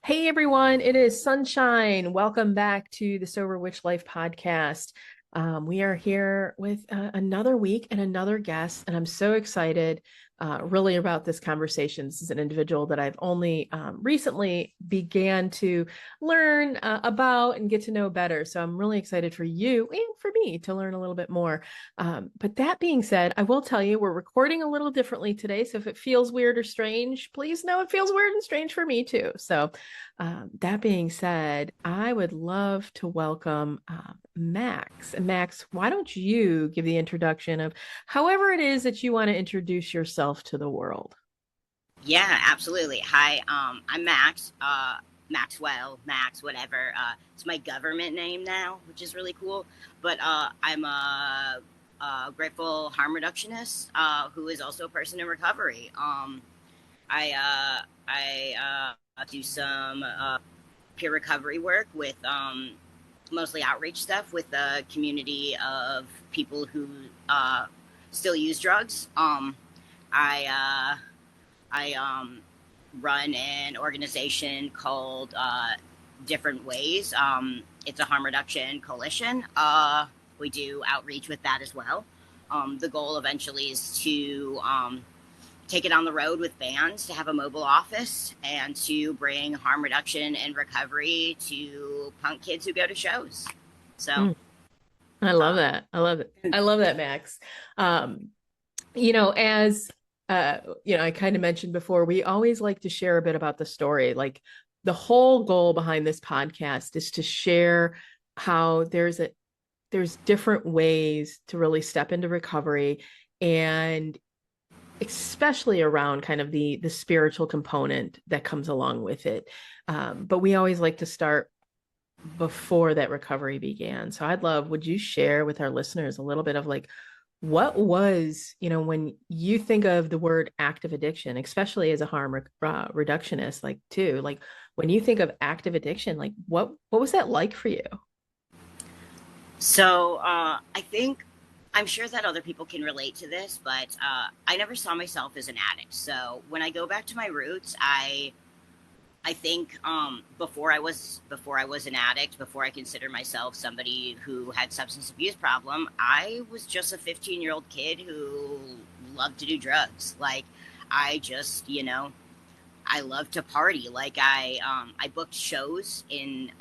Hey everyone, it is Sunshine. Welcome back to the Sober Witch Life podcast. We are here with another week and another guest, and I'm so excited really about this conversation. This is an individual that I've only recently began to learn about and get to know better. So I'm really excited for you and for me to learn a little bit more. But that being said, I will tell you we're recording a little differently today. So if it feels weird or strange, please know it feels weird and strange for me too. So that being said, I would love to welcome Max. Max, why don't you give the introduction of however it is that you want to introduce yourself to the world? Yeah, absolutely. Hi, I'm Max. Maxwell, Max, whatever. It's my government name now, which is really cool. But I'm a grateful harm reductionist who is also a person in recovery. I do some peer recovery work with mostly outreach stuff with a community of people who still use drugs. I I run an organization called Different Ways. It's a harm reduction coalition. We do outreach with that as well. The goal eventually is to take it on the road with bands, to have a mobile office, and to bring harm reduction and recovery to punk kids who go to shows. So, Mm, I love uh, that. I love it. I love that, Max. Um, as I kind of mentioned before, we always like to share a bit about the story. Like the whole goal behind this podcast is to share how there's different ways to really step into recovery, and especially around kind of the spiritual component that comes along with it. But we always like to start before that recovery began. So would you share with our listeners a little bit of like what was, when you think of the word active addiction, especially as a reductionist, like too, like when you think of active addiction, like what was that like for you? I think I'm sure that other people can relate to this, but I never saw myself as an addict. So when I go back to my roots, I think before I was an addict, before I considered myself somebody who had substance abuse problem, I was just a 15-year-old kid who loved to do drugs. Like I just, I love to party. Like I booked shows in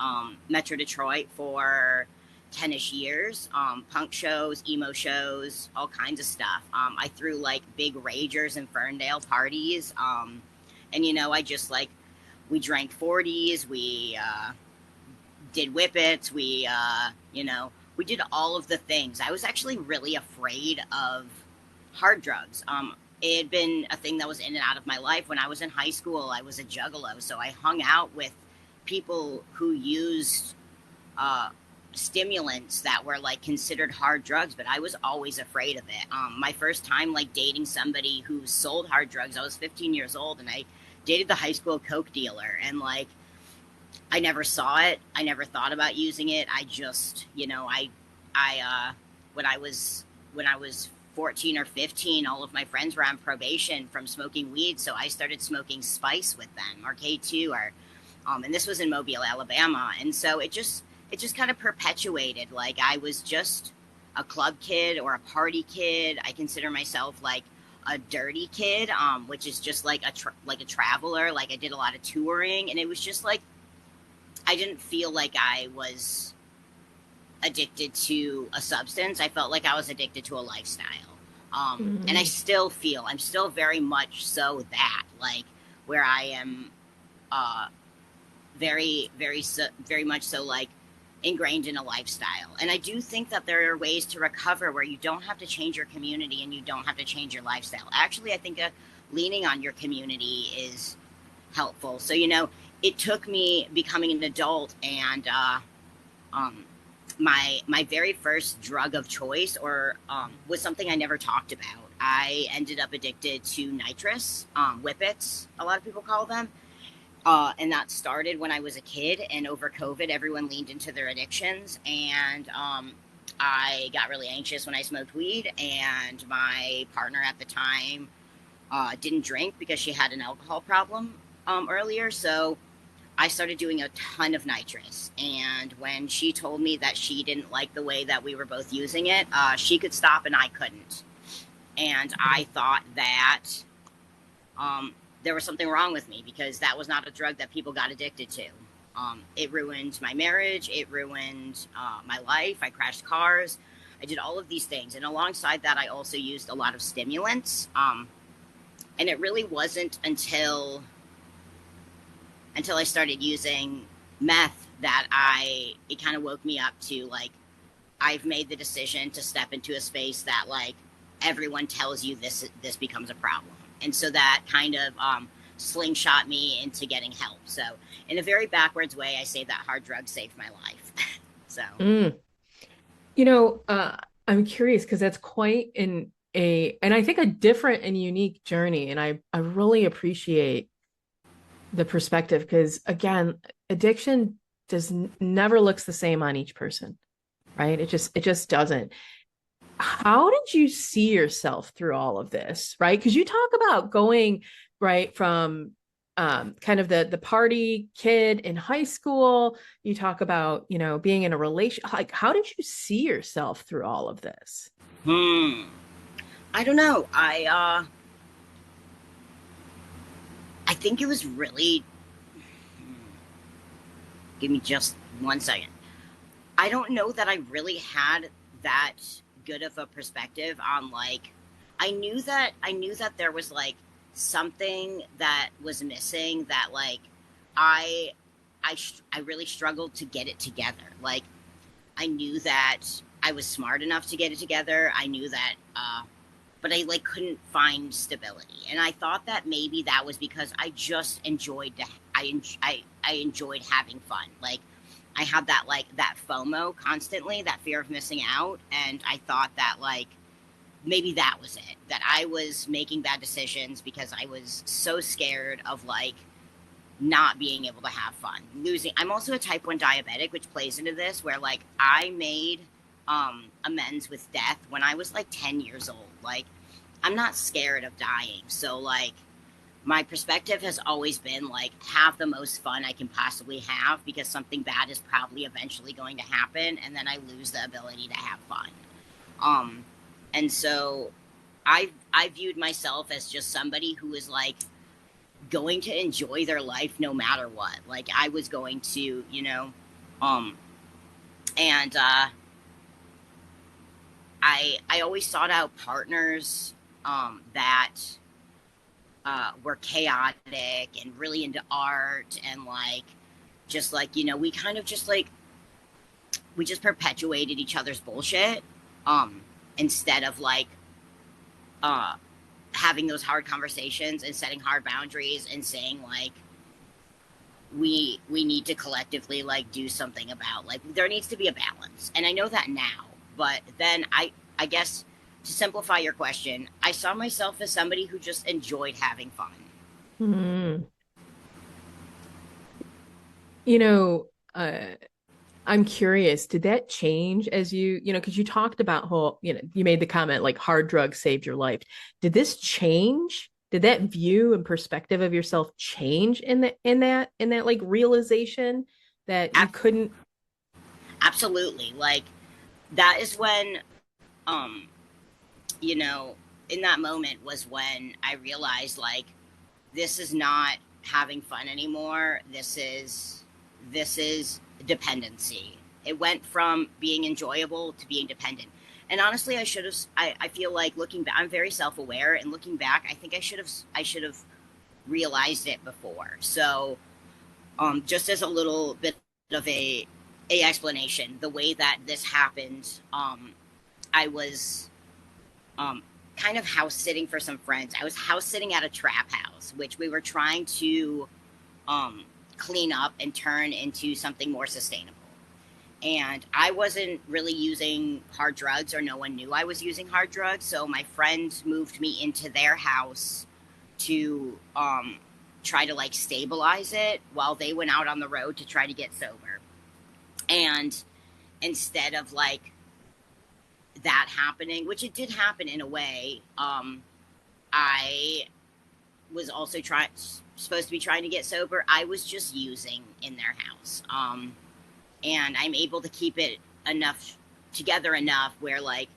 Metro Detroit for 10ish years, punk shows, emo shows, all kinds of stuff. I threw like big ragers and Ferndale parties. And I just like we drank 40s, we did whippets, we did all of the things. I was actually really afraid of hard drugs. It had been a thing that was in and out of my life. When I was in high school, I was a juggalo, so I hung out with people who used uh, stimulants that were like considered hard drugs, but I was always afraid of it. My first time like dating somebody who sold hard drugs, I was 15 years old, and I dated the high school coke dealer, and like I never saw it. I never thought about using it. I just, when I was 14 or 15, all of my friends were on probation from smoking weed, so I started smoking spice with them, or K2, or and this was in Mobile, Alabama, and so it just kind of perpetuated. Like I was just a club kid or a party kid. I consider myself like a dirty kid, which is just like a traveler. Like I did a lot of touring, and it was just like I didn't feel like I was addicted to a substance. I felt like I was addicted to a lifestyle. And I Mhm. still feel I'm still very much so that like where I am uh, very much so like ingrained in a lifestyle. And I do think that there are ways to recover where you don't have to change your community and you don't have to change your lifestyle. Actually, I think leaning on your community is helpful. So, it took me becoming an adult and um, my very first drug of choice or was something I never talked about. I ended up addicted to nitrous, whippets, a lot of people call them. And that started when I was a kid. And over COVID, everyone leaned into their addictions. And I got really anxious when I smoked weed. And my partner at the time didn't drink because she had an alcohol problem earlier. So I started doing a ton of nitrous. And when she told me that she didn't like the way that we were both using it, she could stop and I couldn't. And I thought that there was something wrong with me because that was not a drug that people got addicted to. It ruined my marriage. It ruined my life. I crashed cars. I did all of these things. And alongside that, I also used a lot of stimulants. And it really wasn't until I started using meth that it kind of woke me up to like, I've made the decision to step into a space that like everyone tells you this becomes a problem. And so that kind of slingshot me into getting help. So in a very backwards way, I say that hard drugs saved my life. So Mm. You know, I'm curious because that's quite and I think a different and unique journey. And I really appreciate the perspective because again, addiction never looks the same on each person, right? It just doesn't. How did you see yourself through all of this, right? Because you talk about going right from kind of the party kid in high school. You talk about, being in a relation. Like, how did you see yourself through all of this? hmm, I don't know. I think it was really. Give me just 1 second. I don't know that I really had that good of a perspective on like I knew that there was like something that was missing that like I I really struggled to get it together. Like I knew that I was smart enough to get it together. I knew that but I like couldn't find stability. And I thought that maybe that was because I just enjoyed I enjoyed having fun. Like I had that like that FOMO constantly, that fear of missing out, and I thought that like maybe that was it. That I was making bad decisions because I was so scared of like not being able to have fun. Losing I'm also a type 1 diabetic, which plays into this where like I made amends with death when I was like 10 years old. Like I'm not scared of dying. So like my perspective has always been like have the most fun I can possibly have because something bad is probably eventually going to happen and then I lose the ability to have fun. Um and so I viewed myself as just somebody who was like going to enjoy their life no matter what. Like I was going to, um and I always sought out partners that were chaotic and really into art and like just like we kind of just like we just perpetuated each other's bullshit um instead of like uh having those hard conversations and setting hard boundaries and saying like we need to collectively like do something about like there needs to be a balance. And I know that now, but then I guess to simplify your question, I saw myself as somebody who just enjoyed having fun. Hmm. You know, I'm curious, did that change as because you talked about you made the comment like hard drugs saved your life. Did this change? Did that view and perspective of yourself change in that like realization that you Ab- couldn't? Absolutely. Like that is when um you know in that moment was when I realized like this is not having fun anymore. This is dependency. It went from being enjoyable to being dependent. And honestly, I should have. I feel like looking back, I'm very self-aware, and looking back, I think I should have realized it before. So, just as a little bit of a explanation, the way that this happened, I was um, kind of house sitting for some friends. I was house sitting at a trap house, which we were trying to um, clean up and turn into something more sustainable. And I wasn't really using hard drugs, or no one knew I was using hard drugs. So my friends moved me into their house to try to like stabilize it while they went out on the road to try to get sober. And instead of like that happening, which it did happen in a way, I was also trying. supposed to be trying to get sober, I was just using in their house. And I'm able to keep it enough together enough where like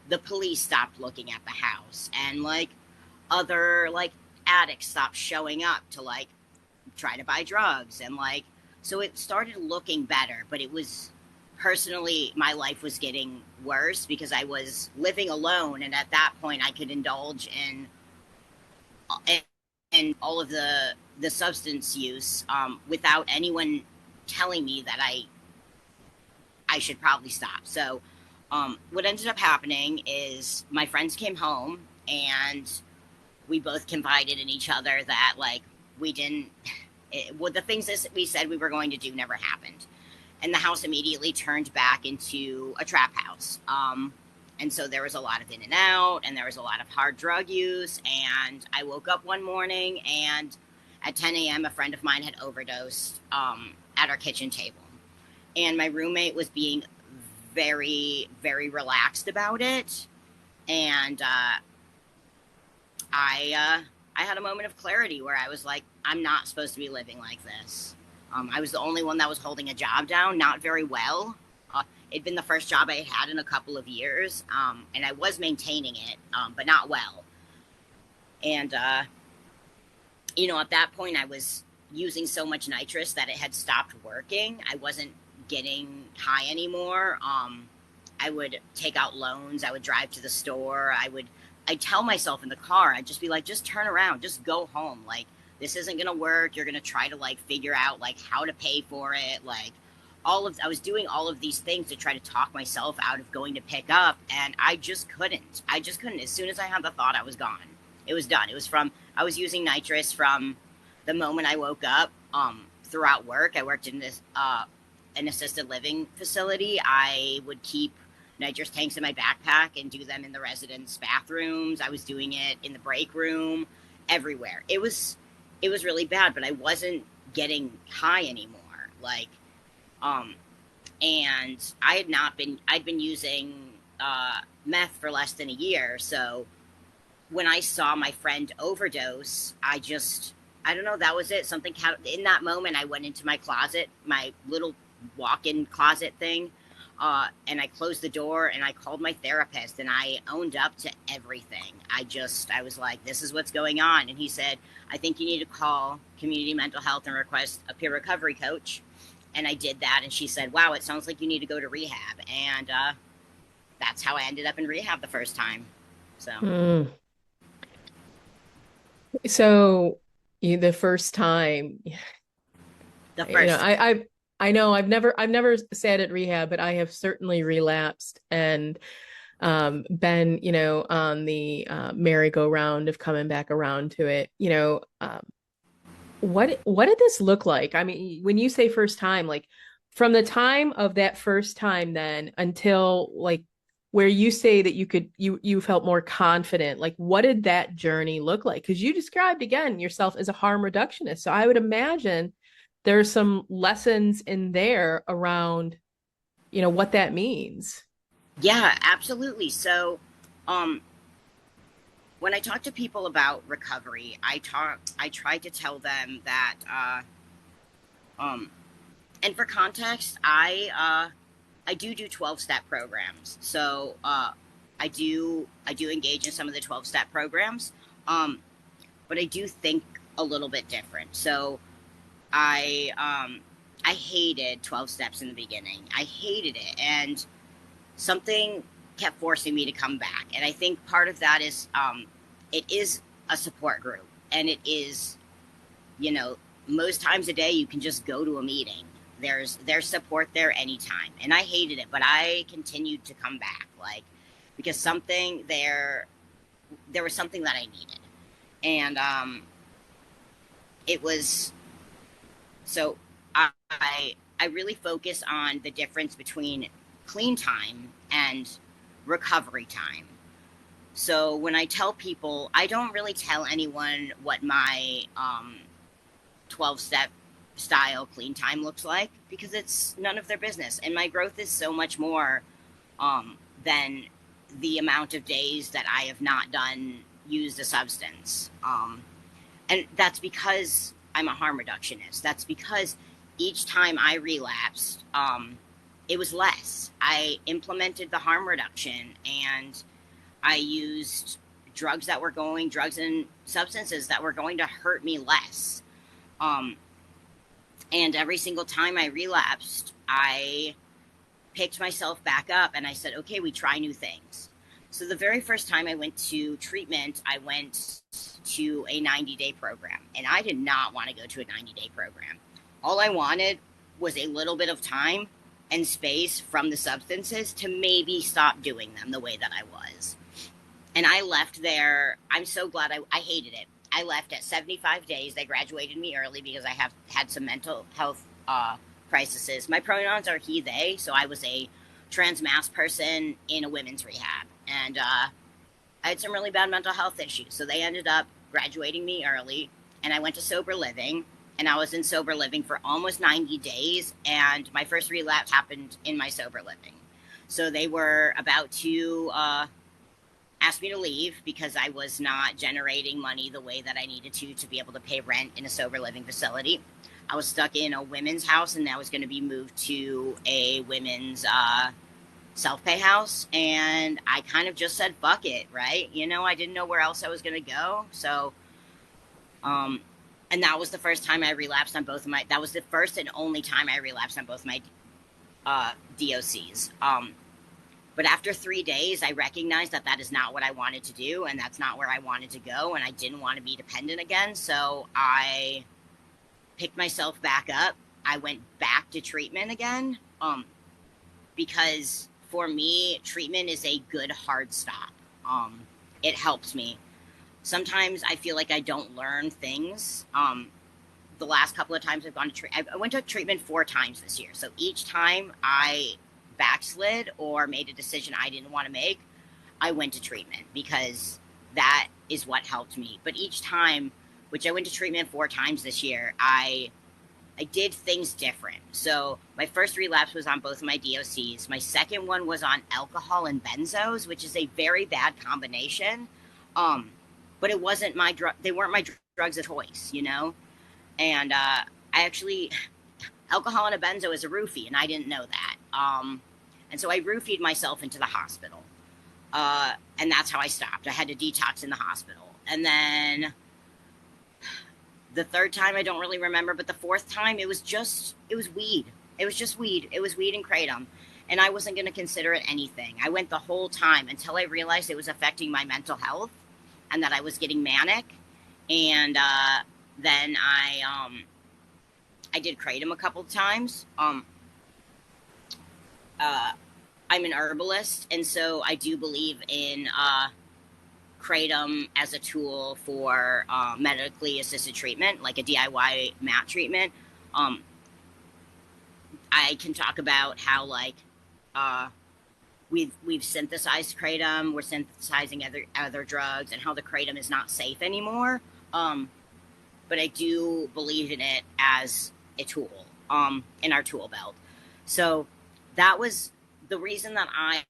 the police stopped looking at the house, and like other like addicts stopped showing up to like try to buy drugs, and like so it started looking better. But it was, personally, my life was getting worse because I was living alone, and at that point I could indulge in all of the substance use, without anyone telling me that I should probably stop. So what ended up happening is my friends came home, and we both confided in each other that like we didn't well, the things that we said we were going to do never happened, and the house immediately turned back into a trap house. And so there was a lot of in and out, and there was a lot of hard drug use. And I woke up one morning, and at 10 a.m., a friend of mine had overdosed at our kitchen table. And my roommate was being very, very relaxed about it. And I had a moment of clarity where I was like, I'm not supposed to be living like this. I was the only one that was holding a job down, not very well. It'd been the first job I had had in a couple of years, and I was maintaining it, but not well. And, at that point, I was using so much nitrous that it had stopped working. I wasn't getting high anymore. I would take out loans. I would drive to the store. I'd tell myself in the car, I'd just be like, just turn around, just go home. Like, this isn't going to work. You're going to try to like figure out like how to pay for it. Like I was doing all of these things to try to talk myself out of going to pick up. And I just couldn't. As soon as I had the thought, I was gone. It was done. I was using nitrous from the moment I woke up, throughout work. I worked in this, an assisted living facility. I would keep nitrous tanks in my backpack and do them in the residents' bathrooms. I was doing it in the break room, everywhere. It was really bad, but I wasn't getting high anymore. Like, and I'd been using, meth for less than a year. So when I saw my friend overdose, I don't know, that was it. Something in that moment, I went into my closet, my little walk-in closet thing. And I closed the door, and I called my therapist, and I owned up to everything. I was like, this is what's going on. And he said, I think you need to call community mental health and request a peer recovery coach. And I did that. And she said, wow, it sounds like you need to go to rehab. And that's how I ended up in rehab the first time. So, So the first time, the first time. I know I've never sat at rehab, but I have certainly relapsed and been, on the merry-go-round of coming back around to it. What did this look like? I mean, when you say first time, like from the time of that first time then until like where you say that you felt more confident, like what did that journey look like? Because you described again yourself as a harm reductionist. So I would imagine there's some lessons in there around, what that means. Yeah, absolutely. So, when I talk to people about recovery, I try to tell them that, and for context, I do 12-step programs. So, I do engage in some of the 12-step programs. But I do think a little bit different. So I hated 12 steps in the beginning. I hated it. And something kept forcing me to come back. And I think part of that is, it is a support group, and it is, most times a day you can just go to a meeting. There's support there anytime. And I hated it, but I continued to come back, like, because there was something that I needed. And, it was, so I really focus on the difference between clean time and recovery time. So when I tell people, I don't really tell anyone what my 12-step style clean time looks like, because it's none of their business. And my growth is so much more than the amount of days that I have not used a substance. And that's because I'm a harm reductionist. That's because each time I relapsed, it was less. I implemented the harm reduction, and I used drugs and substances that were going to hurt me less. Um, and every single time I relapsed, I picked myself back up and I said, okay, we try new things. So the very first time I went to treatment, I went to a 90-day program, and I did not want to go to a 90-day program. All I wanted was a little bit of time and space from the substances to maybe stop doing them the way that I was. And I left there. I'm so glad. I hated it. I left at 75 days. They graduated me early because I have had some mental health crises. My pronouns are he, they. So I was a trans mass person in a women's rehab. And I had some really bad mental health issues. So they ended up graduating me early. And I went to sober living. And I was in sober living for almost 90 days. And my first relapse happened in my sober living. So they were about to asked me to leave because I was not generating money the way that I needed to be able to pay rent in a sober living facility. I was stuck in a women's house, and I was going to be moved to a women's self-pay house. And I kind of just said, fuck it, right? You know, I didn't know where else I was going to go. So, and that was the first time I relapsed on both of my, that was the first and only time I relapsed on both my DOCs. But after 3 days, I recognized that that is not what I wanted to do, and that's not where I wanted to go, and I didn't want to be dependent again. So I picked myself back up. I went back to treatment again, because for me, treatment is a good hard stop. It helps me. Sometimes I feel like I don't learn things. The last couple of times I've gone to treatment, I went to treatment 4 times this year. So each time I backslid or made a decision I didn't want to make, I went to treatment because that is what helped me. But each time, which I went to treatment 4 times this year, I did things different. So my first relapse was on both of my DOCs. My second one was on alcohol and benzos, which is a very bad combination. But it wasn't my drug. They weren't my drugs of choice, you know? And I actually, alcohol and a benzo is a roofie, and I didn't know that. And so I roofied myself into the hospital. And that's how I stopped. I had to detox in the hospital. And then the third time, I don't really remember, but the fourth time, it was weed. It was just weed. It was weed and kratom. And I wasn't going to consider it anything. I went the whole time until I realized it was affecting my mental health and that I was getting manic. And then I did kratom a couple of times. I'm an herbalist, and so I do believe in kratom as a tool for medically assisted treatment, like a DIY mat treatment. I can talk about how we've synthesized kratom, we're synthesizing other drugs, and how the kratom is not safe anymore. But I do believe in it as a tool in our tool belt. So that was the reason that I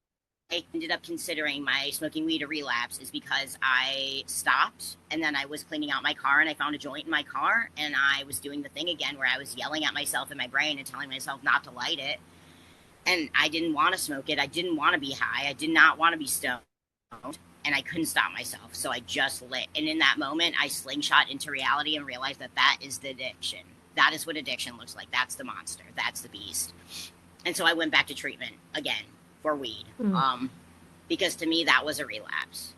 ended up considering my smoking weed a relapse, is because I stopped, and then I was cleaning out my car and I found a joint in my car, and I was doing the thing again where I was yelling at myself in my brain and telling myself not to light it. And I didn't want to smoke it. I didn't want to be high. I did not want to be stoned. And I couldn't stop myself. So I just lit. And in that moment, I slingshot into reality and realized that that is the addiction. That is what addiction looks like. That's the monster. That's the beast. And so I went back to treatment again for weed. Because to me, that was a relapse.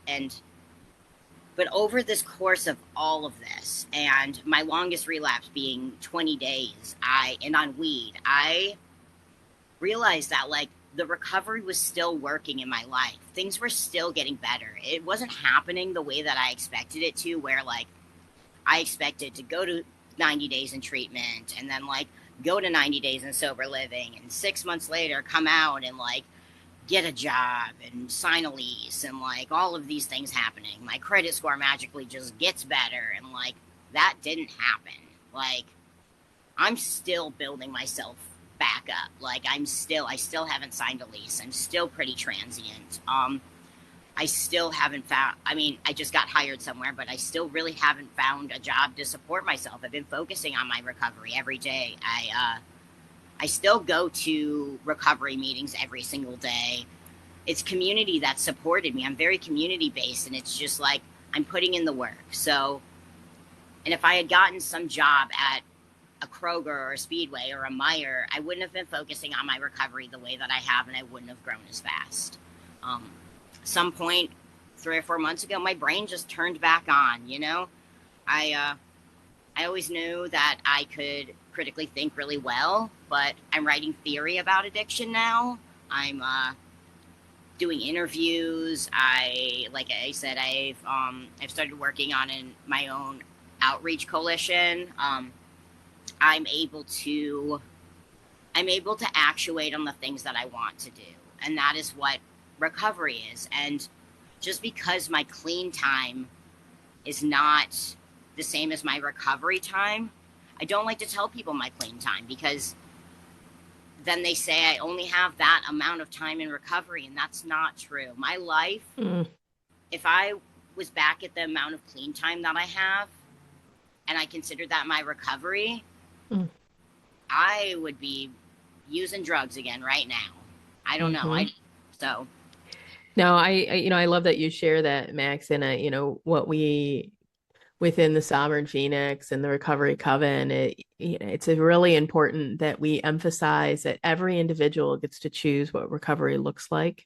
But over this course of all of this, and my longest relapse being 20 days, and on weed, I realized that the recovery was still working in my life. Things were still getting better. It wasn't happening the way that I expected it to, where I expected to go to 90 days in treatment and then go to 90 days in sober living, and 6 months later come out and get a job and sign a lease, and all of these things happening. My credit score magically just gets better, and that didn't happen. I'm still building myself back up. I still haven't signed a lease. I'm still pretty transient. I still haven't found, I mean, I just got hired somewhere, but I still really haven't found a job to support myself. I've been focusing on my recovery every day. I still go to recovery meetings every single day. It's community that supported me. I'm very community based, and it's just like I'm putting in the work. So, and if I had gotten some job at a Kroger or a Speedway or a Meyer, I wouldn't have been focusing on my recovery the way that I have, and I wouldn't have grown as fast. Um, some point 3 or 4 months ago, my brain just turned back on. I always knew that I could critically think really well, but I'm writing theory about addiction now. I'm doing interviews. Like I said, I've started working on my own outreach coalition. I'm able to I'm able to actuate on the things that I want to do, and that is what recovery is. And just because my clean time is not the same as my recovery time, I don't like to tell people my clean time, because then they say I only have that amount of time in recovery, and that's not true. My life, Mm, if I was back at the amount of clean time that I have, and I considered that my recovery, mm, I would be using drugs again right now. I don't know. hmm. So No, I love that you share that, Max, and what we within the Sovereign Phoenix and the Recovery Coven, it's a really important that we emphasize that every individual gets to choose what recovery looks like,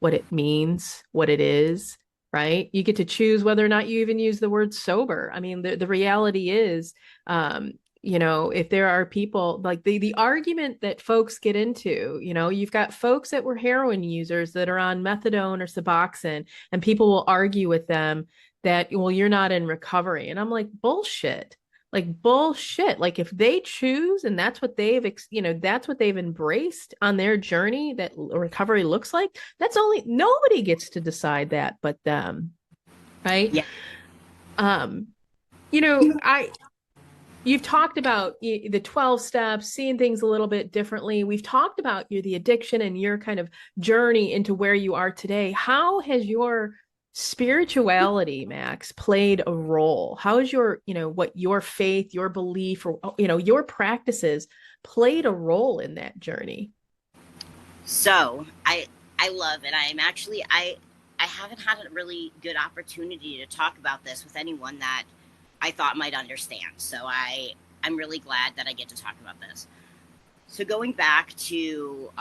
what it means, what it is, right? You get to choose whether or not you even use the word sober. I mean, the reality is, if there are people like the argument that folks get into, you've got folks that were heroin users that are on methadone or Suboxone, and people will argue with them that, well, you're not in recovery. And I'm like, bullshit. Like bullshit. Like if they choose and that's what they've embraced on their journey that recovery looks like, that's only nobody gets to decide that but them, right? yeah. Um, you know, I You've talked about the 12 steps, seeing things a little bit differently. We've talked about the addiction and your kind of journey into where you are today. How has your spirituality, Max, played a role? How has what your faith, your belief, or your practices played a role in that journey? So I love it. I haven't had a really good opportunity to talk about this with anyone that I thought might understand. So I'm really glad that I get to talk about this. So going back to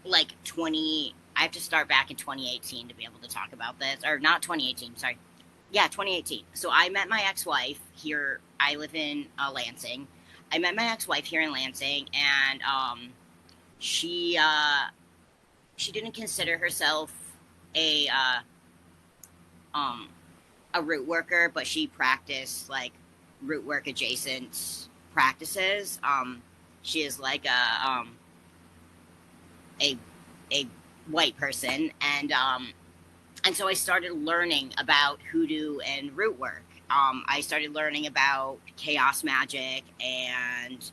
like 20, I have to start back in 2018 to be able to talk about this, or not 2018, sorry. Yeah, 2018. So I met my ex-wife here. I live in Lansing. I met my ex-wife here in Lansing, and she she didn't consider herself a um a root worker, but she practiced like root work adjacent practices. She is like a a white person, and so I started learning about hoodoo and root work. I started learning about chaos magic and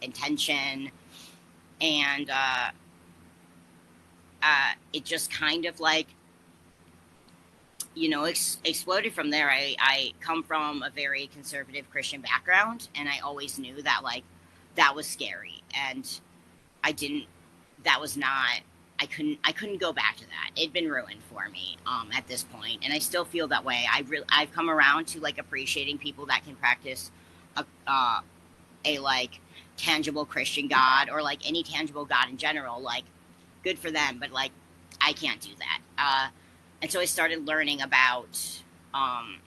intention, and it just kind of like exploded from there. I come from a very conservative Christian background, and I always knew that like that was scary, and I didn't. That was not. I couldn't go back to that. It'd been ruined for me at this point, and I still feel that way. I've come around to like appreciating people that can practice a like tangible Christian God, or like any tangible God in general. Like, good for them, but like I can't do that. And so I started learning about um,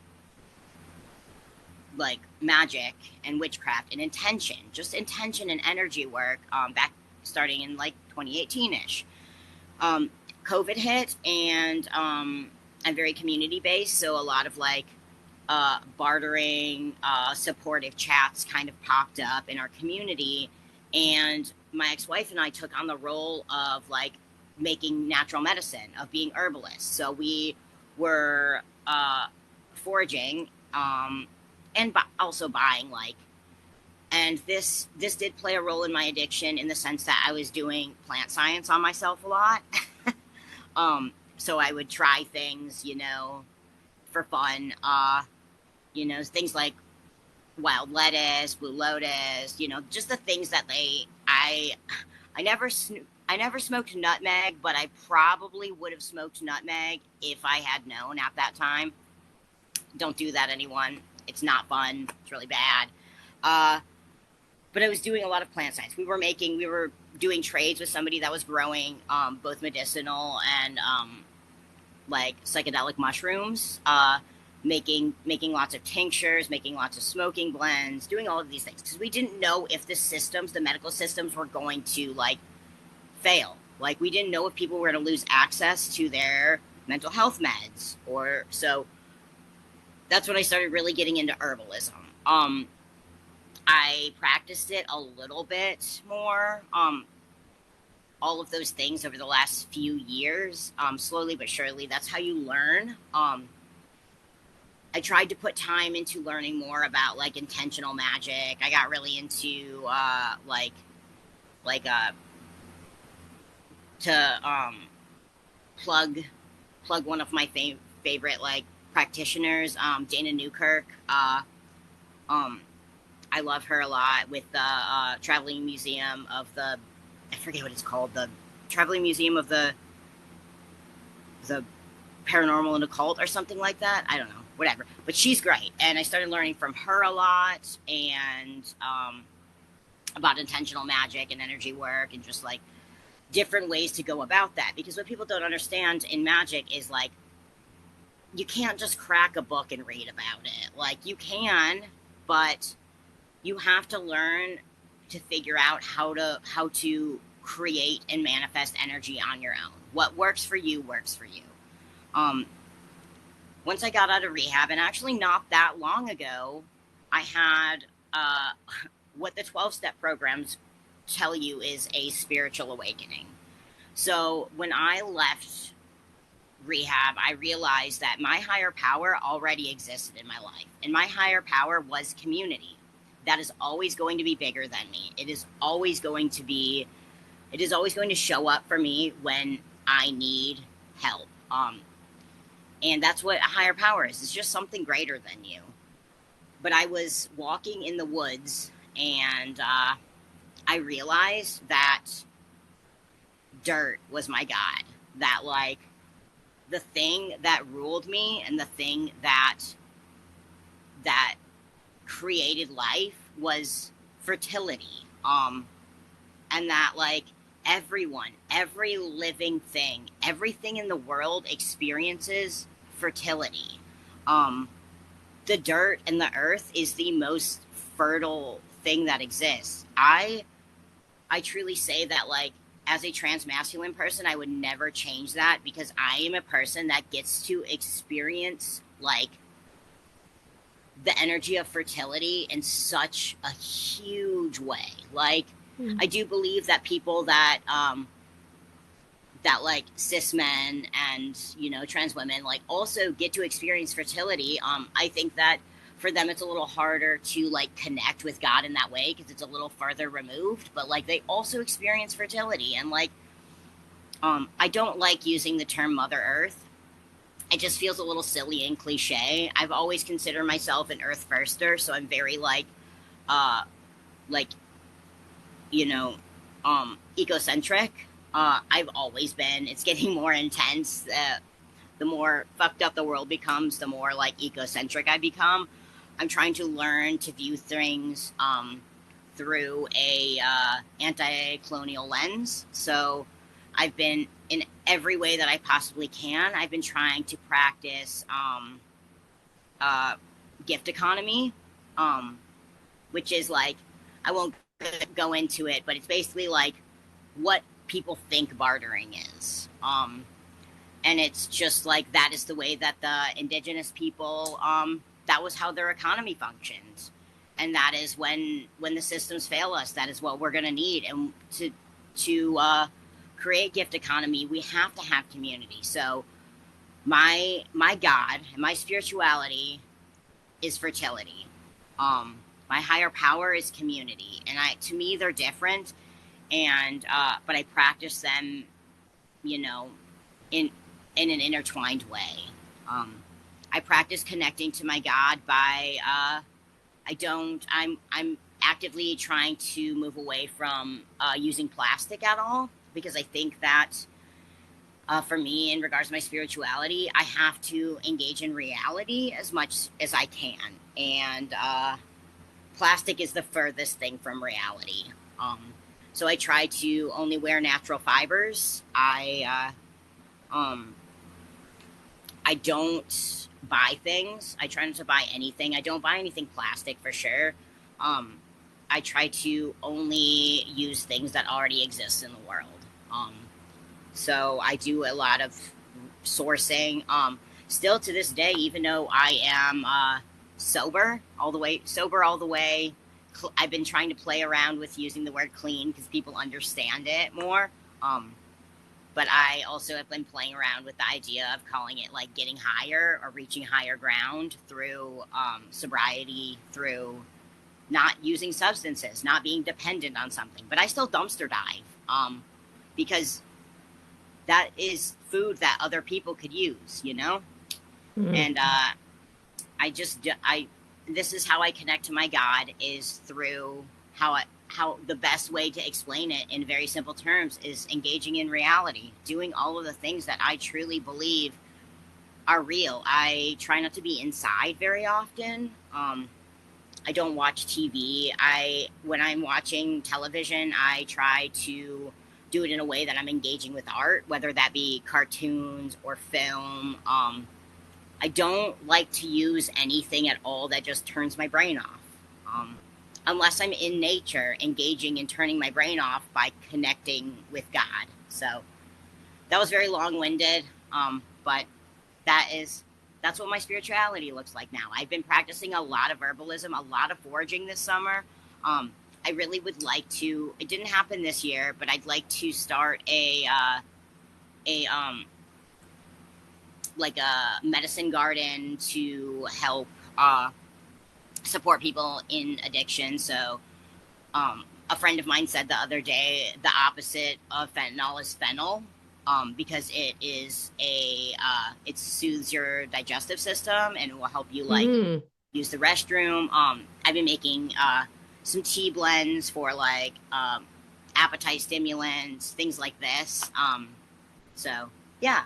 like magic and witchcraft and intention, just intention and energy work, back starting in like 2018 ish. Um, COVID hit, and I'm very community based, so a lot of like bartering, supportive chats kind of popped up in our community. And my ex wife and I took on the role of like making natural medicine, of being herbalists. So we were foraging, and also buying like, and this did play a role in my addiction, in the sense that I was doing plant science on myself a lot. um, So I would try things, for fun. Things like wild lettuce, blue lotus, just the things that I never smoked nutmeg, but I probably would have smoked nutmeg if I had known at that time. Don't do that, anyone. It's not fun. It's really bad. Uh, but I was doing a lot of plant science. We were doing trades with somebody that was growing both medicinal and like psychedelic mushrooms, making lots of tinctures, making lots of smoking blends, doing all of these things because we didn't know if the medical systems, were going to like fail. Like we didn't know if people were going to lose access to their mental health meds, or so. That's when I started really getting into herbalism. I practiced it a little bit more. All of those things over the last few years, slowly but surely. That's how you learn. I tried to put time into learning more about like intentional magic. I got really into to plug one of my favorite like practitioners, Dana Newkirk. I love her a lot with the traveling museum of the, I forget what it's called, the traveling museum of the paranormal and occult or something like that. I don't know, whatever. But she's great, and I started learning from her a lot, and about intentional magic and energy work, and just like different ways to go about that. Because what people don't understand in magic is like you can't just crack a book and read about it. Like you can, but you have to learn to figure out how to create and manifest energy on your own. What works for you works for you. Once I got out of rehab, and actually not that long ago, I had what the 12-step programs tell you is a spiritual awakening. So when I left rehab, I realized that my higher power already existed in my life, and my higher power was community. That is always going to be bigger than me. It is always going to show up for me when I need help. And that's what a higher power is. It's just something greater than you. But I was walking in the woods, and I realized that dirt was my god. That like the thing that ruled me, and the thing that created life was fertility. And that like every living thing, everything in the world experiences fertility. The dirt and the earth is the most fertile thing that exists. I truly say that, like, as a transmasculine person, I would never change that, because I am a person that gets to experience like the energy of fertility in such a huge way. Like, I do believe that people that that like cis men and trans women like also get to experience fertility. I think that for them it's a little harder to like connect with God in that way, because it's a little further removed. But like they also experience fertility, and like I don't like using the term Mother Earth. It just feels a little silly and cliche. I've always considered myself an Earth firster, so I'm very like ecocentric. I've always been. It's getting more intense. The more fucked up the world becomes, the more like ecocentric I become. I'm trying to learn to view things through a anti-colonial lens. So I've been, in every way that I possibly can, I've been trying to practice gift economy, which is like, I won't go into it, but it's basically like what people think bartering is. And it's just like, that is the way that the indigenous people, that was how their economy functioned. And that is when the systems fail us, that is what we're going to need. And to create gift economy, we have to have community. So my God and my spirituality is fertility. My higher power is community, and to me they're different. And but I practice them, in in an intertwined way. Um, I practice connecting to my God by I'm actively trying to move away from using plastic at all, because I think that for me, in regards to my spirituality, I have to engage in reality as much as I can, and plastic is the furthest thing from reality. So I try to only wear natural fibers. I don't buy things. I try not to buy anything. I don't buy anything plastic for sure. Um, I try to only use things that already exist in the world. Um, so I do a lot of sourcing. Still to this day, even though I am sober all the way. I've been trying to play around with using the word clean because people understand it more. Um, but I also have been playing around with the idea of calling it like getting higher or reaching higher ground through sobriety, through not using substances, not being dependent on something. But I still dumpster dive because that is food that other people could use, you know? Mhm. And I this is how I connect to my God, is through how the best way to explain it in very simple terms is engaging in reality, doing all of the things that I truly believe are real. I try not to be inside very often. I don't watch TV. I When I'm watching television, I try to do it in a way that I'm engaging with art, whether that be cartoons or film. I don't like to use anything at all that just turns my brain off. Um, Unless I'm in nature, engaging and turning my brain off by connecting with God. So that was very long winded, but that's what my spirituality looks like now. I've been practicing a lot of herbalism, a lot of foraging this summer. I really would like to. It didn't happen this year, but I'd like to start a like a medicine garden to help support people in addiction. So, a friend of mine said the other day the opposite of fentanyl is fennel, because it soothes your digestive system and it will help you like Mm. use the restroom. I've been making some tea blends for like appetite stimulants, things like this. So yeah,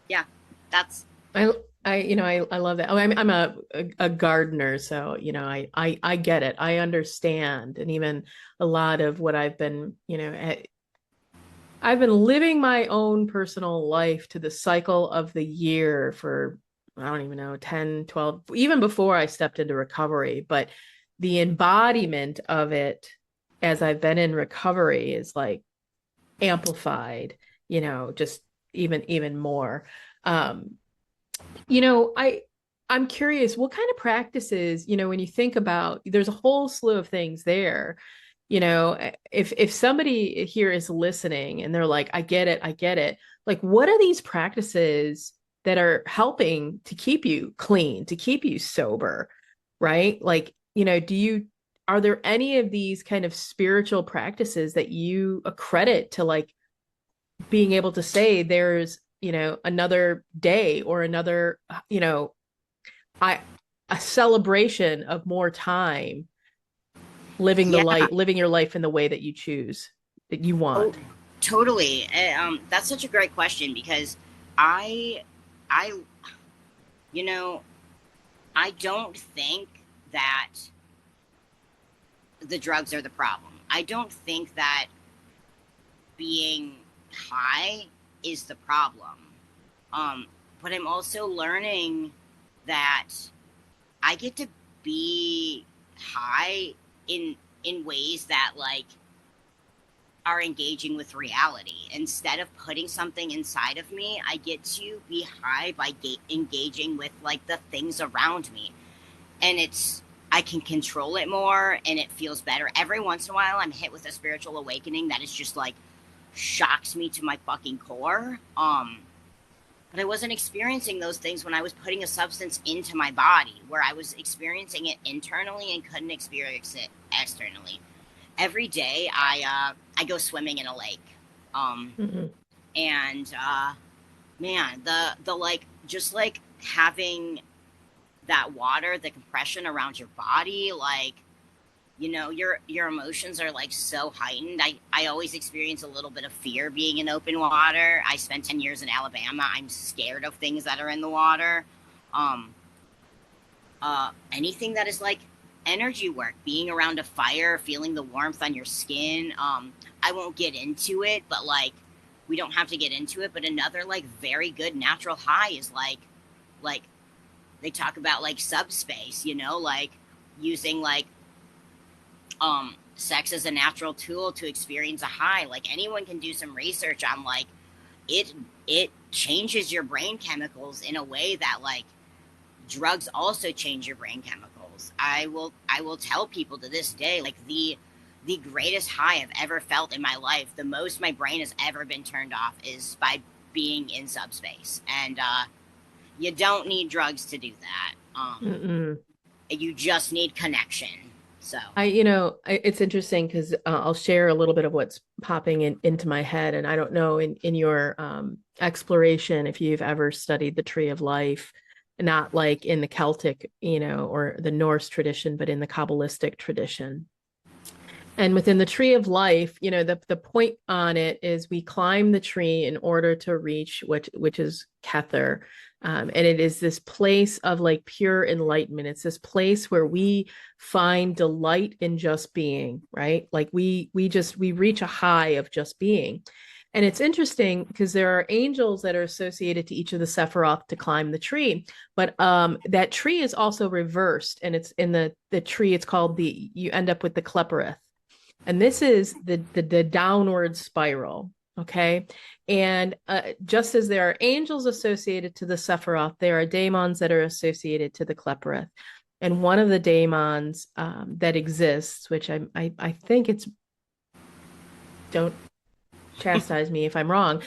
yeah, that's I I love that. Oh, I'm a gardener, so I get it. I understand, and even a lot of what I've been living my own personal life to the cycle of the year for, I don't even know, 10, 12, even before I stepped into recovery. But the embodiment of it as I've been in recovery is like amplified, just even more. Um, I'm curious, what kind of practices, when you think about, there's a whole slew of things there. If somebody here is listening and they're like, I get it. Like, what are these practices that are helping to keep you clean, to keep you sober, right? Like, are there any of these kind of spiritual practices that you accredit to like being able to say there's another day or another I a celebration of more time yeah. living your life in the way that you choose, that you Oh, want. totally. That's such a great question because I, I, you know, I don't think that the drugs are the problem. I don't think that being high is the problem. Um, but I'm also learning that I get to be high in ways that like are engaging with reality. Instead of putting something inside of me, I get to be high by engaging with like the things around me. And I can control it more and it feels better. Every once in a while, I'm hit with a spiritual awakening that is just like shocks me to my fucking core. But I wasn't experiencing those things when I was putting a substance into my body, where I was experiencing it internally and couldn't experience it externally. Every day, I go swimming in a lake, um, Mhm. and Man, the like just like having that water, the compression around your body, like, your emotions are like so heightened. I always experience a little bit of fear being in open water. I spent 10 years in Alabama. I'm scared of things that are in the water. Um, Anything that is like energy work, being around a fire, feeling the warmth on your skin. I won't get into it, but like, we don't have to get into it. But another like very good natural high is like they talk about like subspace, like using like sex as a natural tool to experience a high. Like anyone can do some research on like it it changes your brain chemicals in a way that like drugs also change your brain chemicals. I will tell people to this day, like the greatest high I've ever felt in my life, the most my brain has ever been turned off is by being in subspace. And you don't need drugs to do that. Mm-mm. You just need connection. So It's interesting because I'll share a little bit of what's popping into my head, and I don't know in your exploration if you've ever studied the Tree of Life, not like in the Celtic, or the Norse tradition, but in the Kabbalistic tradition. And within the Tree of Life, the point on it is we climb the tree in order to reach which is Kether. And it is this place of like pure enlightenment. It's this place where we find delight in just being, right? Like we reach a high of just being. And it's interesting because there are angels that are associated to each of the Sephiroth to climb the tree, but that tree is also reversed, and it's in the tree. It's called you end up with the Kleppereth, and this is the downward spiral. Okay. And just as there are angels associated to the Sephiroth, there are daemons that are associated to the Kleppereth. And one of the daemons that exists, which I think it's, don't chastise me if I'm wrong,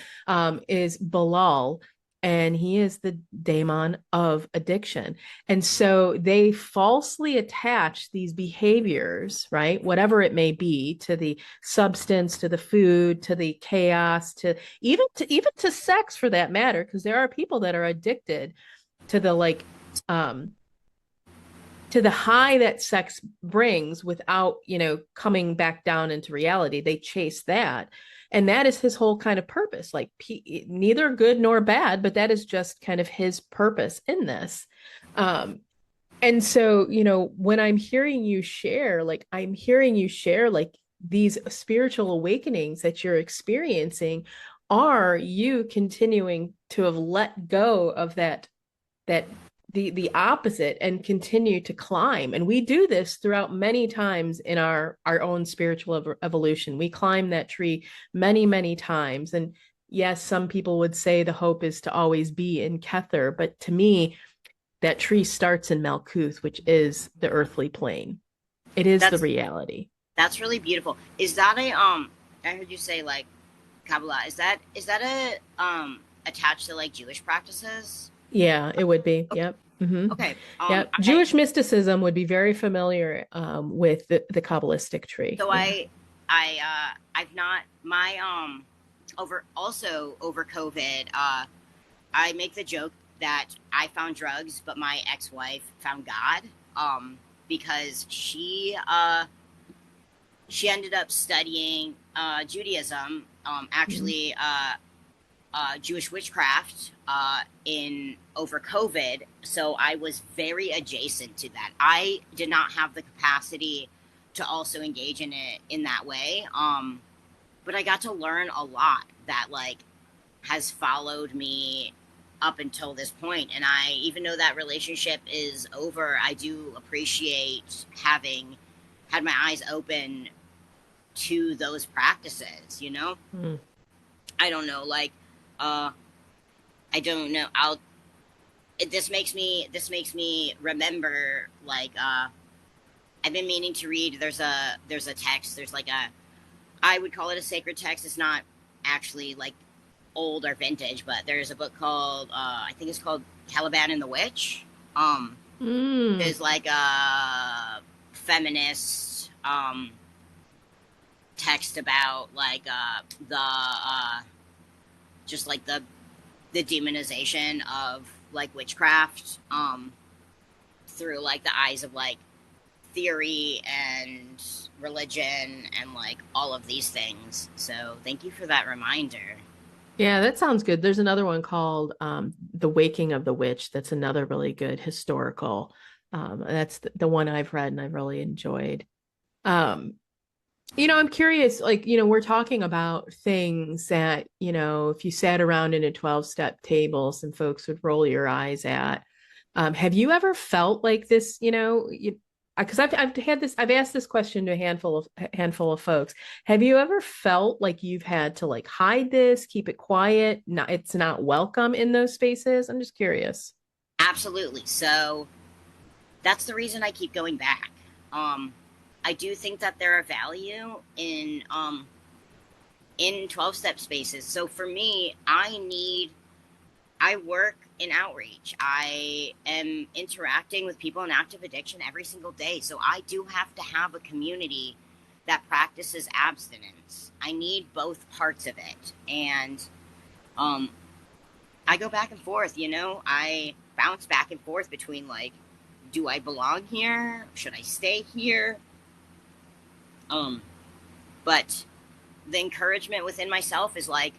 is Balal, and he is the daemon of addiction. And so they falsely attach these behaviors, right, whatever it may be, to the substance, to the food, to the chaos, to sex for that matter, because there are people that are addicted to the like to the high that sex brings without, coming back down into reality. They chase that. And that is his whole kind of purpose, like neither good nor bad, but that is just kind of his purpose in this. Um, and so, when I'm hearing you share like these spiritual awakenings that you're experiencing, are you continuing to have let go of that the opposite and continue to climb? And we do this throughout many times in our own spiritual evolution. We climb that tree many times. And yes, some people would say the hope is to always be in Kether, but to me, that tree starts in Malkuth, which is the earthly plane. It is the that's reality. that's really beautiful. Is that a I heard you say like Kabbalah. Is that a attached to like Jewish practices? Yeah, it would be. Okay. Yep. Hmm. Okay. Yep. I Jewish mysticism would be very familiar with the Kabbalistic tree. so Yeah. I've not my over COVID. I make the joke that I found drugs, but my ex-wife found God. Because she ended up studying Judaism, Mm. actually Jewish witchcraft in over COVID. So I was very adjacent to that. I did not have the capacity to also engage in it in that way. But I got to learn a lot that like has followed me up until this point. And I, even though that relationship is over, I do appreciate having had my eyes open to those practices. Mm. I don't know, like, uh, I don't know. This makes me remember, like, I've been meaning to read. There's a text. There's like I would call it a sacred text. It's not actually like old or vintage, but there's a book called I think it's called Caliban and the Witch. Mm. Is like a feminist text about like the just like the demonization of like witchcraft through like the eyes of like theory and religion and like all of these things. So thank you for that reminder. Yeah, that sounds good. There's another one called The Waking of the Witch. That's another really good historical. That's the one I've read and I've really enjoyed. Um, I'm curious, like, we're talking about things that, if you sat around in a 12-step table, some folks would roll your eyes at. Have you ever felt like this, because I've asked this question to a handful of folks. Have you ever felt like you've had to like hide this, keep it quiet, not, it's not welcome in those spaces? I'm just curious. Absolutely. So that's the reason I keep going back. Um, I do think that there are value in 12 step spaces. So for me, I work in outreach. I am interacting with people in active addiction every single day. So I do have to have a community that practices abstinence. I need both parts of it. And um, I go back and forth, I bounce back and forth between like, do I belong here? Should I stay here? Um, but the encouragement within myself is like,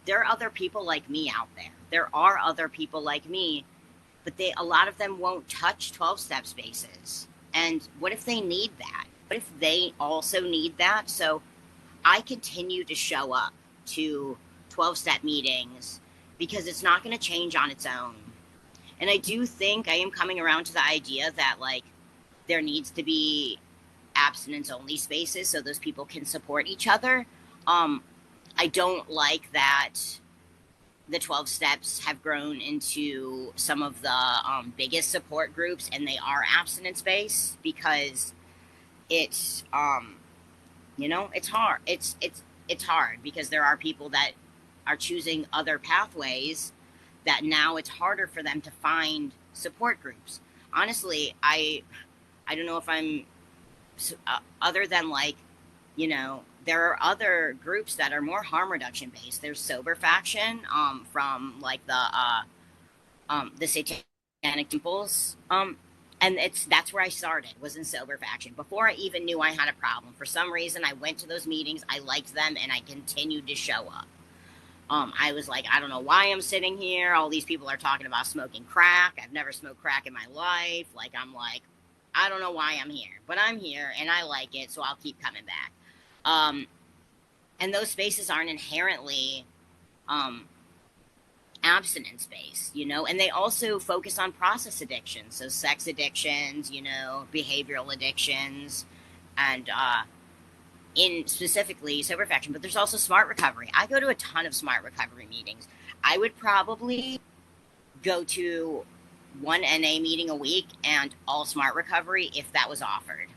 there are other people like me out there. There are other people like me, but a lot of them won't touch 12 step spaces. And what if they need that? What if they also need that? So I continue to show up to 12 step meetings because it's not going to change on its own. And I do think I am coming around to the idea that like there needs to be abstinence only spaces so those people can support each other. Um, I don't like that the 12 steps have grown into some of the biggest support groups and they are abstinence based because it's it's hard. It's hard because there are people that are choosing other pathways that now it's harder for them to find support groups. Honestly, I don't know if I'm other than like, there are other groups that are more harm reduction based. There's Sober Faction from like the Satanic Temples and that's where I started, was in Sober Faction before I even knew I had a problem. For some reason I went to those meetings, I liked them, and I continued to show up. I was like, I don't know why I'm sitting here. All these people are talking about smoking crack. I've never smoked crack in my life. Like, I'm like, I don't know why I'm here, but I'm here and I like it, so I'll keep coming back. Um, and those spaces aren't inherently um, abstinence based, and they also focus on process addictions, so sex addictions, behavioral addictions, and in specifically sober faction. But there's also smart recovery. I go to a ton of smart recovery meetings. I would probably go to one NA meeting a week and all smart recovery if that was offered.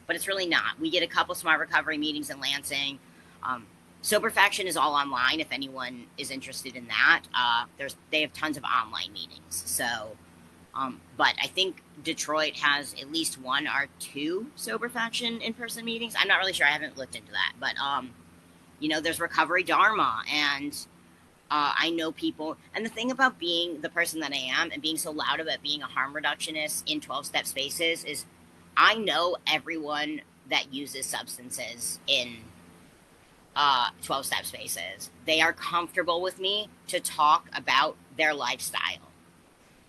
But it's really not. We get a couple smart recovery meetings in Lansing. Um, Sober Faction is all online if anyone is interested in that. They have tons of online meetings. So, but I think Detroit has at least one or two Sober Faction in-person meetings. I'm not really sure. I haven't looked into that. But, there's Recovery Dharma, and I know people. And the thing about being the person that I am and being so loud about being a harm reductionist in 12-step spaces is I know everyone that uses substances in 12-step spaces. They are comfortable with me to talk about their lifestyle.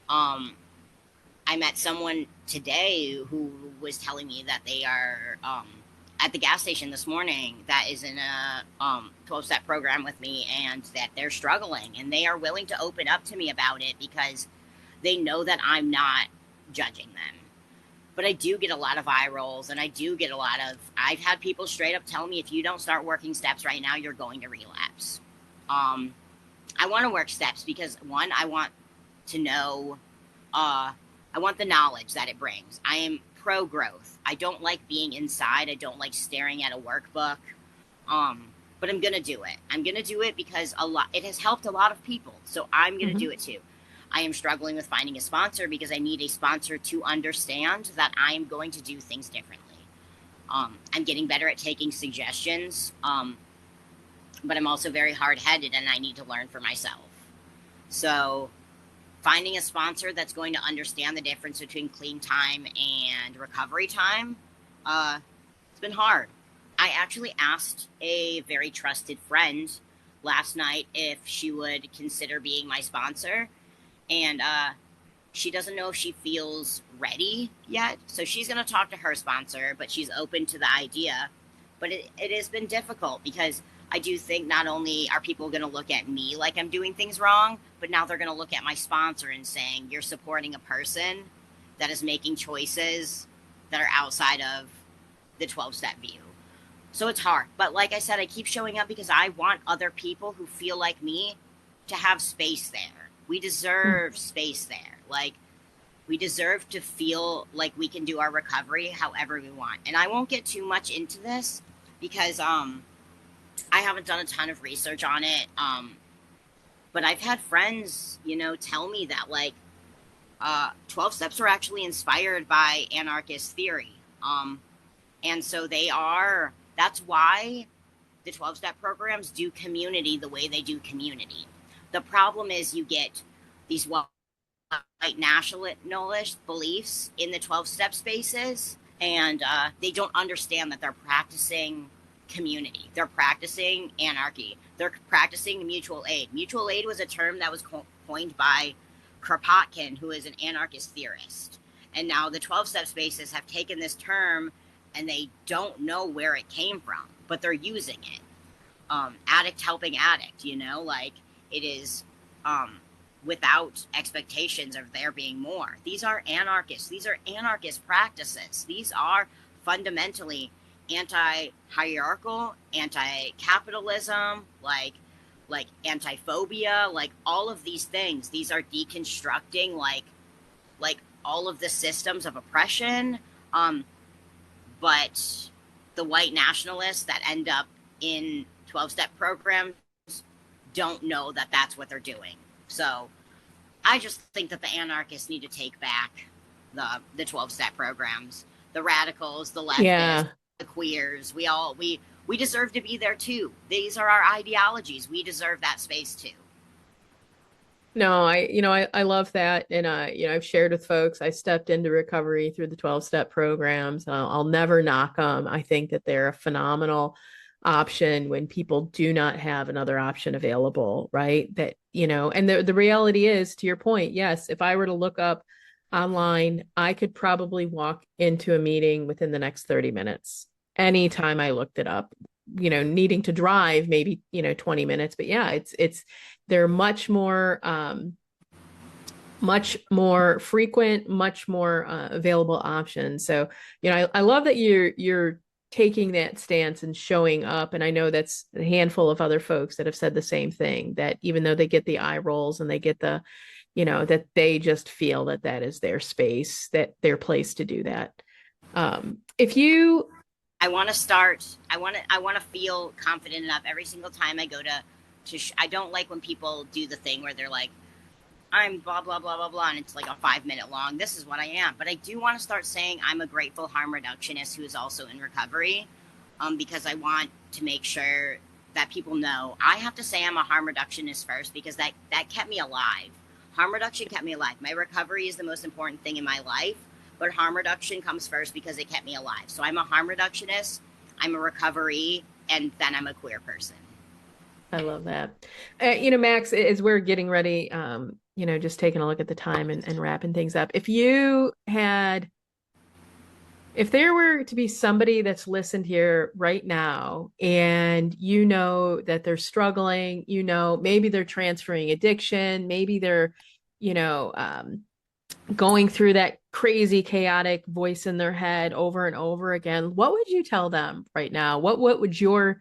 I met someone today who was telling me that they are at the gas station this morning that is in a 12-step program with me, and that they're struggling and they are willing to open up to me about it because they know that I'm not judging them. But I do get a lot of eye rolls, and I've had people straight up tell me, if you don't start working steps right now, you're going to relapse. I want to work steps because one, I want to know, I want the knowledge that it brings. I am pro growth. I don't like being inside. I don't like staring at a workbook. But I'm going to do it. I'm going to do it because it has helped a lot of people. So I'm going to do it too. I am struggling with finding a sponsor because I need a sponsor to understand that I am going to do things differently. I'm getting better at taking suggestions, but I'm also very hard-headed, and I need to learn for myself. So finding a sponsor that's going to understand the difference between clean time and recovery time, it's been hard. I actually asked a very trusted friend last night if she would consider being my sponsor, and she doesn't know if she feels ready yet. So she's going to talk to her sponsor, but she's open to the idea. But it has been difficult because I do think not only are people going to look at me like I'm doing things wrong, but now they're going to look at my sponsor and saying, you're supporting a person that is making choices that are outside of the 12-step view. So it's hard. But like I said, I keep showing up because I want other people who feel like me to have space there. We deserve space there. Like, we deserve to feel like we can do our recovery however we want. And I won't get too much into this because I haven't done a ton of research on it. But I've had friends, tell me that 12 steps are actually inspired by anarchist theory. And so that's why the 12-step programs do community the way they do community. The problem is you get these white nationalist beliefs in the 12-step spaces, and they don't understand that they're practicing community. They're practicing anarchy. They're practicing mutual aid. Mutual aid was a term that was coined by Kropotkin, who is an anarchist theorist. And now the 12-step spaces have taken this term and they don't know where it came from, but they're using it. Addict helping addict, it is without expectations of there being more. These are anarchists. These are anarchist practices. These are fundamentally anti-hierarchical, anti-capitalism, like anti-phobia, like all of these things. These are deconstructing like all of the systems of oppression. But the white nationalists that end up in 12-step programs don't know that that's what they're doing. So I just think that the anarchists need to take back the 12-step programs. The radicals, the leftists, Yeah. the queers, we deserve to be there too. These are our ideologies. We deserve that space too. No, I love that. And, I've shared with folks, I stepped into recovery through the 12-step programs. I'll never knock them. I think that they're a phenomenal option when people do not have another option available, right? That, and the reality is, to your point, yes, if I were to look up online, I could probably walk into a meeting within the next 30 minutes. Anytime I looked it up, needing to drive maybe, 20 minutes. But yeah, they're much more frequent, much more available options. So, I love that you're taking that stance and showing up. And I know that's a handful of other folks that have said the same thing, that even though they get the eye rolls and they get that they just feel that that is their space, that their place to do that. If you I want to start. I want to feel confident enough every single time I go I don't like when people do the thing where they're like, I'm blah, blah, blah, blah, blah, and it's like a 5-minute long. This is what I am. But I do want to start saying I'm a grateful harm reductionist who is also in recovery, because I want to make sure that people know I have to say I'm a harm reductionist first, because that kept me alive. Harm reduction kept me alive. My recovery is the most important thing in my life, but harm reduction comes first because it kept me alive. So I'm a harm reductionist, I'm a recovery, and then I'm a queer person. I love that. Max, as we're getting ready, just taking a look at the time and wrapping things up. If there were to be somebody that's listened here right now and that they're struggling, maybe they're transferring addiction, maybe they're, going through that crazy, chaotic voice in their head over and over again, what would you tell them right now? What would your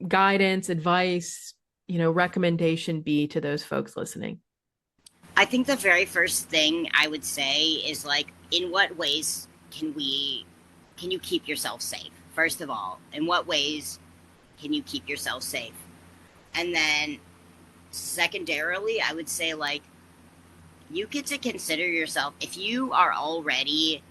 guidance, advice, recommendation be to those folks listening? I think the very first thing I would say is in what ways can you keep yourself safe? First of all, in what ways can you keep yourself safe? And then secondarily, I would say you get to consider yourself, if you are already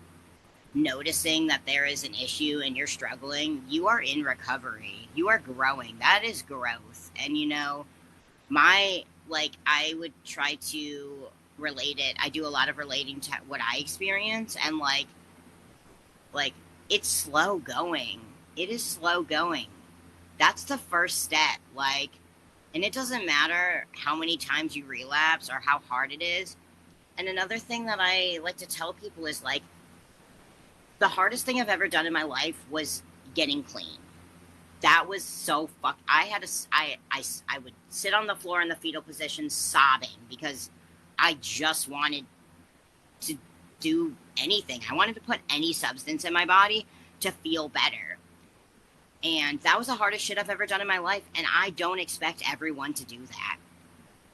noticing that there is an issue and you're struggling, you are in recovery. You are growing. That is growth. And my like I would try to relate it. I do a lot of relating to what I experience, and like it's slow going. It is slow going. That's the first step. Like, and it doesn't matter how many times you relapse or how hard it is. And another thing that I like to tell people is like the hardest thing I've ever done in my life was getting clean. That was so fuck. I had a I would sit on the floor in the fetal position sobbing because I just wanted to do anything. I wanted to put any substance in my body to feel better. And that was the hardest shit I've ever done in my life. And I don't expect everyone to do that.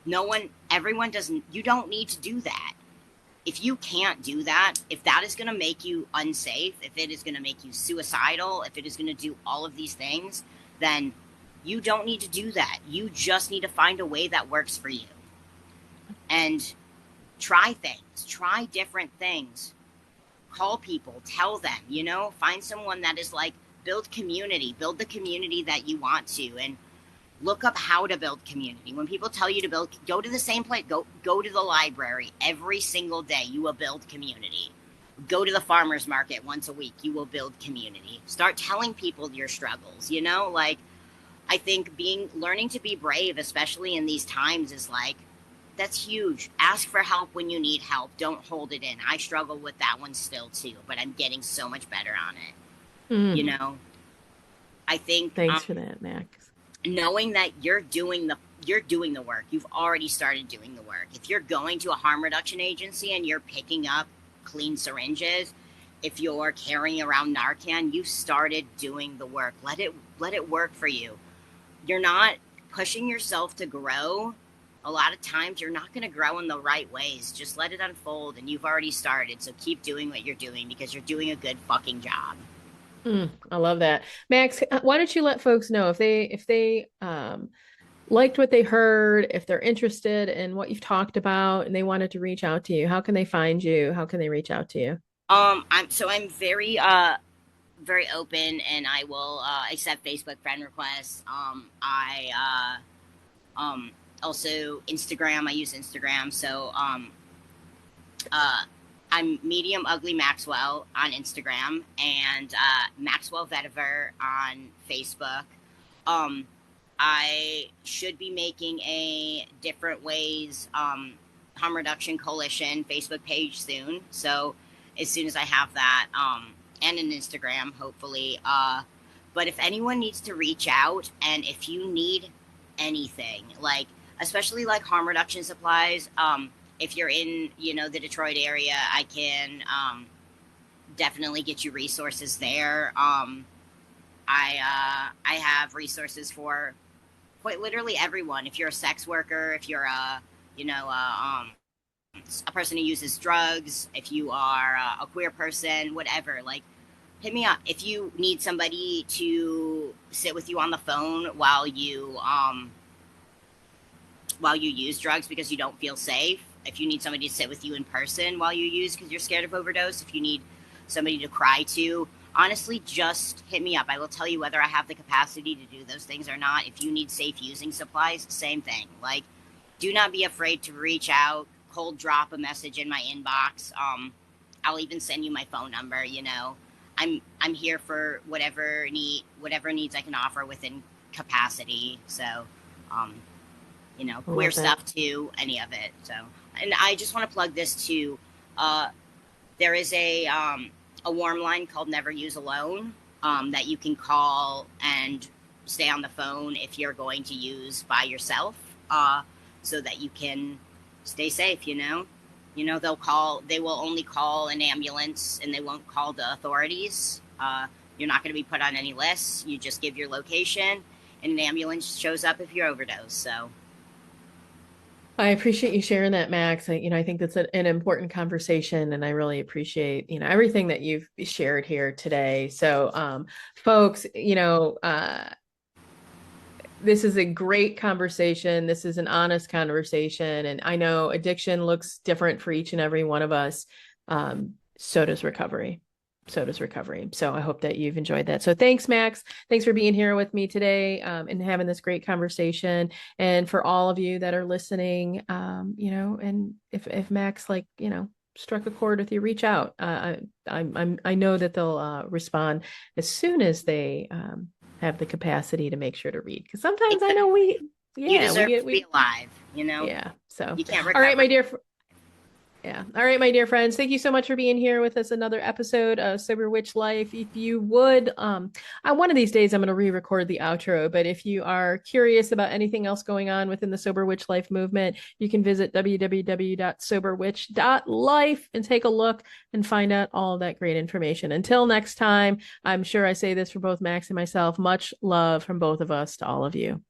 No one, everyone doesn't, you don't need to do that. If you can't do that, if that is going to make you unsafe, if it is going to make you suicidal, if it is going to do all of these things, then you don't need to do that. You just need to find a way that works for you. And try things, try different things, call people, tell them, find someone that is like, build community, build the community that you want to, and look up how to build community. When people tell you to build, go to the same place, go to the library every single day. You will build community. Go to the farmer's market once a week. You will build community. Start telling people your struggles. Like I think learning to be brave, especially in these times, is like that's huge. Ask for help when you need help. Don't hold it in. I struggle with that one still too, but I'm getting so much better on it. Mm. I think Thanks for that, Max. knowing that you're doing the work. You've already started doing the work. If you're going to a harm reduction agency and you're picking up clean syringes, if you're carrying around Narcan, you started doing the work. Let it work for you. You're not pushing yourself to grow. A lot of times you're not going to grow in the right ways. Just let it unfold, and you've already started. So keep doing what you're doing because you're doing a good fucking job. I love that. Max, why don't you let folks know if they liked what they heard, if they're interested in what you've talked about and they wanted to reach out to you, how can they find you? How can they reach out to you? I'm very open, and I will accept Facebook friend requests. I also Instagram. I use Instagram, so I'm medium ugly Maxwell on Instagram, and Maxwell Vetiver on Facebook. Um, I should be making a different ways harm reduction coalition Facebook page soon. So as soon as I have that, and an Instagram, hopefully. But if anyone needs to reach out, and if you need anything, like especially like harm reduction supplies, if you're in the Detroit area, I can definitely get you resources there. I have resources for quite literally everyone. If you're a sex worker, if you're a person who uses drugs, if you are a queer person, whatever, like hit me up. If you need somebody to sit with you on the phone while you use drugs because you don't feel safe, if you need somebody to sit with you in person while you use because you're scared of overdose, if you need somebody to cry to, honestly, just hit me up. I will tell you whether I have the capacity to do those things or not. If you need safe using supplies, same thing. Like, do not be afraid to reach out, cold drop a message in my inbox. I'll even send you my phone number. I'm here for whatever needs I can offer within capacity. So, queer stuff too, any of it. So, and I just want to plug this too. There is a warm line called Never Use Alone that you can call and stay on the phone if you're going to use by yourself, so that you can stay safe. They will only call an ambulance and they won't call the authorities. You're not going to be put on any lists. You just give your location and an ambulance shows up if you're overdosed. So I appreciate you sharing that, Max. I think that's an important conversation, and I really appreciate, everything that you've shared here today. So, folks, this is a great conversation. This is an honest conversation, and I know addiction looks different for each and every one of us. So does recovery. so does recovery. So I hope that you've enjoyed that. So thanks, Max. Thanks for being here with me today, and having this great conversation. And for all of you that are listening, and if Max, struck a chord with you, reach out. I know that they'll respond as soon as they have the capacity to make sure to read. Because sometimes I know You deserve to be we alive, you know? yeah. So You can't all right, recover. my dear. Yeah. All right, my dear friends. Thank you so much for being here with us. Another episode of Sober Witch Life. If you would, one of these days I'm going to re-record the outro, but if you are curious about anything else going on within the Sober Witch Life movement, you can visit www.soberwitch.life and take a look and find out all of that great information. Until next time, I'm sure I say this for both Max and myself, much love from both of us to all of you.